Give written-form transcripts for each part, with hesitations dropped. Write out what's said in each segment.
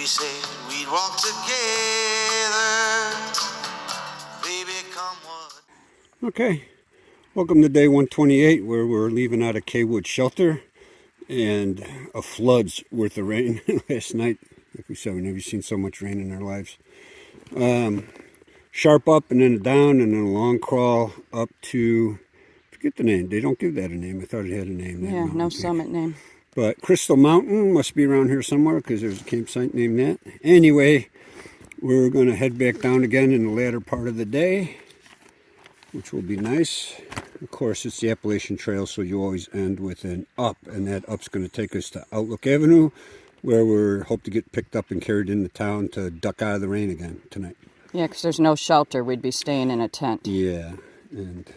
we said we'd walk together. Baby, come what. Okay, welcome to day 128, where we're leaving out of Kaywood Shelter, and a flood's worth of rain last night. Like we said, we've never seen so much rain in our lives. Sharp up and then a down and then a long crawl up to, forget the name. They don't give that a name. I thought it had a name. Yeah, no summit name. But Crystal Mountain must be around here somewhere because there's a campsite named that. Anyway, we're going to head back down again in the latter part of the day, which will be nice. Of course, it's the Appalachian Trail, so you always end with an up, and that up's going to take us to Outlook Avenue, where we hope to get picked up and carried into town to duck out of the rain again tonight. Yeah, because there's no shelter. We'd be staying in a tent. Yeah, and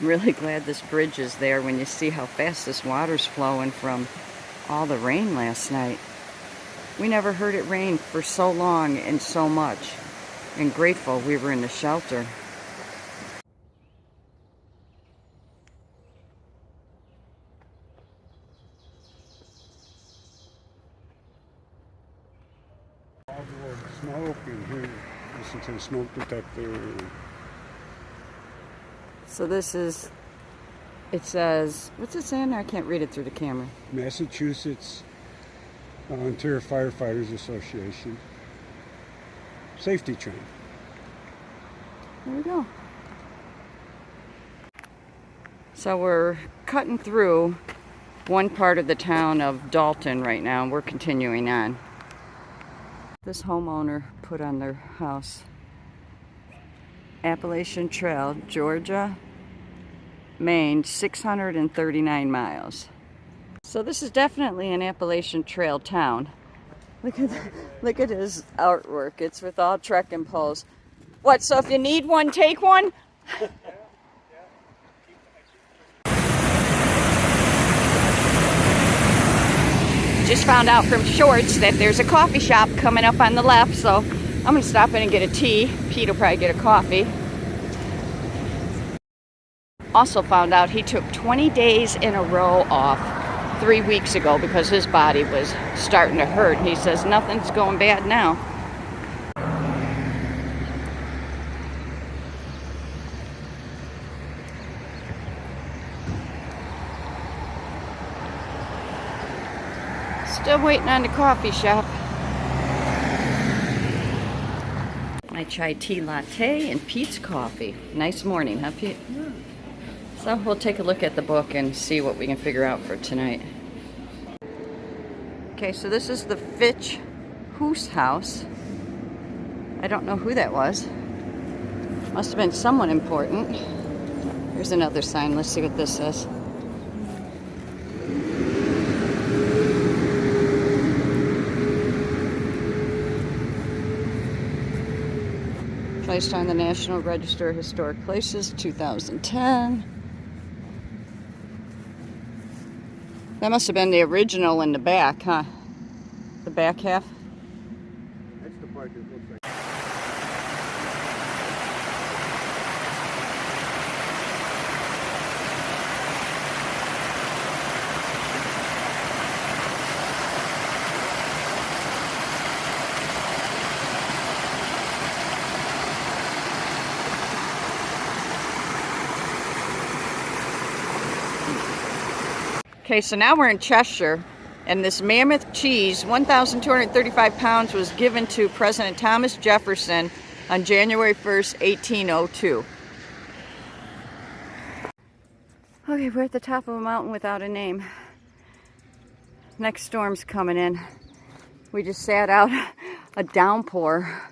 I'm really glad this bridge is there when you see how fast this water's flowing from all the rain last night. We never heard it rain for so long and so much. And grateful we were in the shelter. all the smoke, and here, listen to the smoke detector. So this is, it says, what's it saying there? I can't read it through the camera. Massachusetts Volunteer Firefighters Association safety training. There we go. So we're cutting through one part of the town of Dalton right now, and we're continuing on. This homeowner put on their house, Appalachian Trail, Georgia, Maine, 639 miles. So this is definitely an Appalachian Trail town. Look at his artwork. It's with all trekking poles. What, so if you need one, take one? Just found out from Shorts that there's a coffee shop coming up on the left, so I'm going to stop in and get a tea. Pete will probably get a coffee. Also found out he took 20 days in a row off 3 weeks ago because his body was starting to hurt. He says nothing's going bad now. Still waiting on the coffee shop. My chai tea latte and Pete's coffee. Nice morning, huh, Pete? Yeah. So we'll take a look at the book and see what we can figure out for tonight. Okay, so this is the Fitch Hoose house. I don't know who that was. Must have been someone important. Here's another sign. Let's see what this says. Placed on the National Register of Historic Places, 2010. That must have been the original in the back, huh? The back half? That's the part that looks like. Okay, so now we're in Cheshire, and this mammoth cheese, 1,235 pounds, was given to President Thomas Jefferson on January 1st, 1802. Okay, we're at the top of a mountain without a name. Next storm's coming in. We just sat out a downpour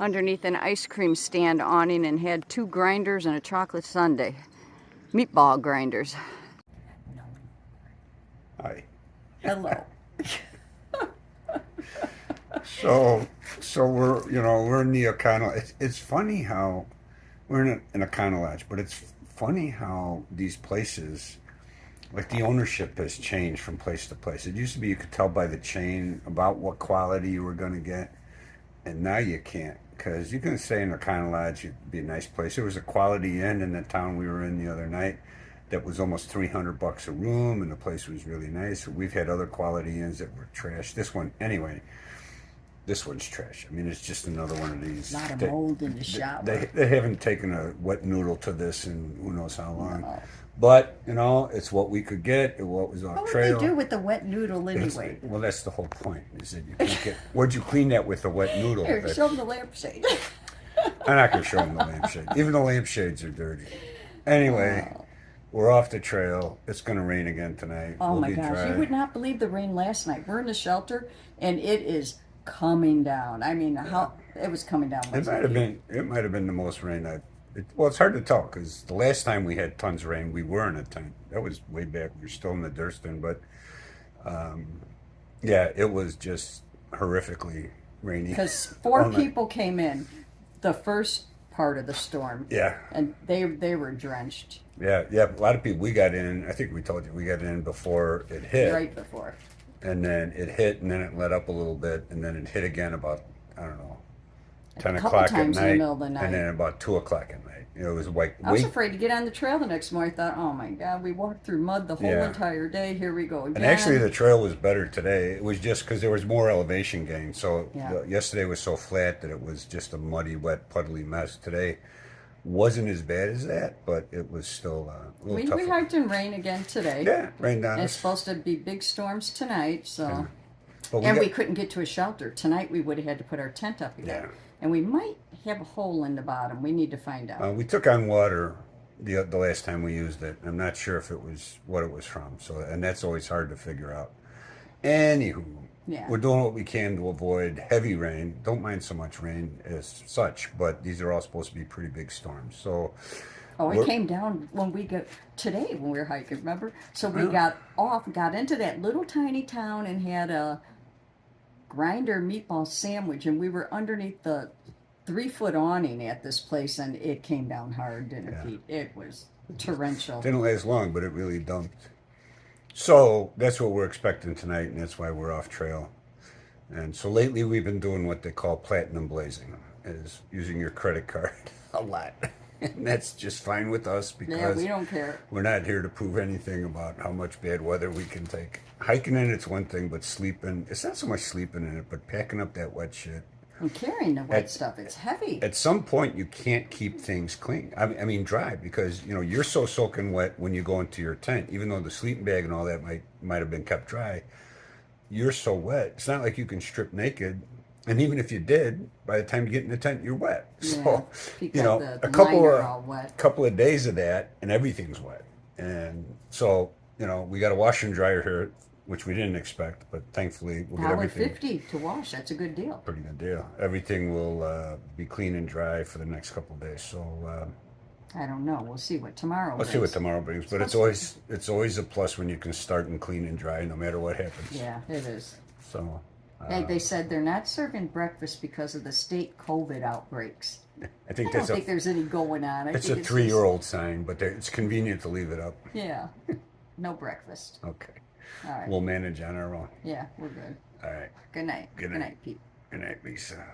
underneath an ice cream stand awning and had 2 grinders and a chocolate sundae. Meatball grinders. Hi. Hello. So we're in the O'Connell. It's funny how we're in an O'Connell Lodge, but it's funny how these places, like the ownership has changed from place to place. It used to be you could tell by the chain about what quality you were going to get, and now you can't, because you can say in O'Connell Lodge it'd be a nice place. There was a Quality Inn in the town we were in the other night, that was almost $300 a room, and the place was really nice. We've had other Quality Inns that were trash. This one, anyway, this one's trash. I mean, it's just another one of these. A lot of mold in the shower. They haven't taken a wet noodle to this in who knows how long. No. But, you know, it's what we could get, and what was off What would trail. they do with the wet noodle anyway? Well, that's the whole point, is that you can't get... Where'd you clean that with, the wet noodle? Here, show them the lampshade. I'm not going to show them the lampshade. Even the lampshades are dirty. Anyway, we're off the trail. It's going to rain again tonight. Oh We'll my be gosh, dry. you would not believe the rain last night. We're in the shelter, and it is coming down. I mean, how it was coming down. It might have been the most rain well, it's hard to tell, because the last time we had tons of rain, we were in a tent. That was way back. We were still in the Durston, but yeah, it was just horrifically rainy. Because 4 people came in the first part of the storm. Yeah. And they were drenched. Yeah. A lot of people. We got in. I think we told you we got in before it hit. Right before. And then it hit, and then it let up a little bit, and then it hit again about, I don't know, 10 A couple o'clock at times in night, the middle of the night. and then about 2 o'clock at night. You know, it was like I was afraid to get on the trail the next morning. I thought, oh my God, we walked through mud the whole entire day. Here we go again. And actually, the trail was better today. It was just because there was more elevation gain. So Yeah. yesterday was so flat that it was just a muddy, wet, puddly mess. Today wasn't as bad as that, but it was still a little tougher. We hiked in rain again today. Yeah, rained on And it's us. supposed to be big storms tonight, so. But And we couldn't get to a shelter. Tonight we would have had to put our tent up again. Yeah. And we might have a hole in the bottom. We need to find out. we took on water the last time we used it. I'm not sure if it was what it was from. So, and that's always hard to figure out. Anywho, Yeah. we're doing what we can to avoid heavy rain. Don't mind so much rain as such, but these are all supposed to be pretty big storms. So, Oh, it came down when we got today when we were hiking, remember? So we got into that little tiny town and had a grinder meatball sandwich, and we were underneath the 3-foot awning at this place, and it came down hard, didn't it, Pete? It was torrential. didn't last long, but it really dumped. So that's what we're expecting tonight, and that's why we're off trail. And so lately we've been doing what they call platinum blazing, is using your credit card a lot. And that's just fine with us, because Yeah, we don't care. we're not here to prove anything about how much bad weather we can take. Hiking in it's one thing, but sleeping, it's not so much sleeping in it, but packing up that wet shit. And carrying the wet stuff, it's heavy. At some point, you can't keep things clean. I mean, dry, because you know you're so soaking wet when you go into your tent. Even though the sleeping bag and all that might have been kept dry, you're so wet. It's not like you can strip naked. And even if you did, by the time you get in the tent, you're wet. So, because you know, the a couple liner all wet. of days of that, and everything's wet. And so, you know, we got a washer and dryer here, which we didn't expect, but thankfully we'll get everything. $1.50 to wash. That's a good deal. Pretty good deal. Everything will be clean and dry for the next couple of days. So I don't know. We'll see what tomorrow let's brings. see what tomorrow brings. But it's always a plus when you can start and clean and dry, no matter what happens. Yeah, it is. So. They said they're not serving breakfast because of the state COVID outbreaks. I think I don't think there's any going on. It's a 3-year-old sign, but it's convenient to leave it up. Yeah. No breakfast. Okay. All right. We'll manage on our own. Yeah, we're good. All right. Good night. Good Good night. night, Pete. Good night, Lisa.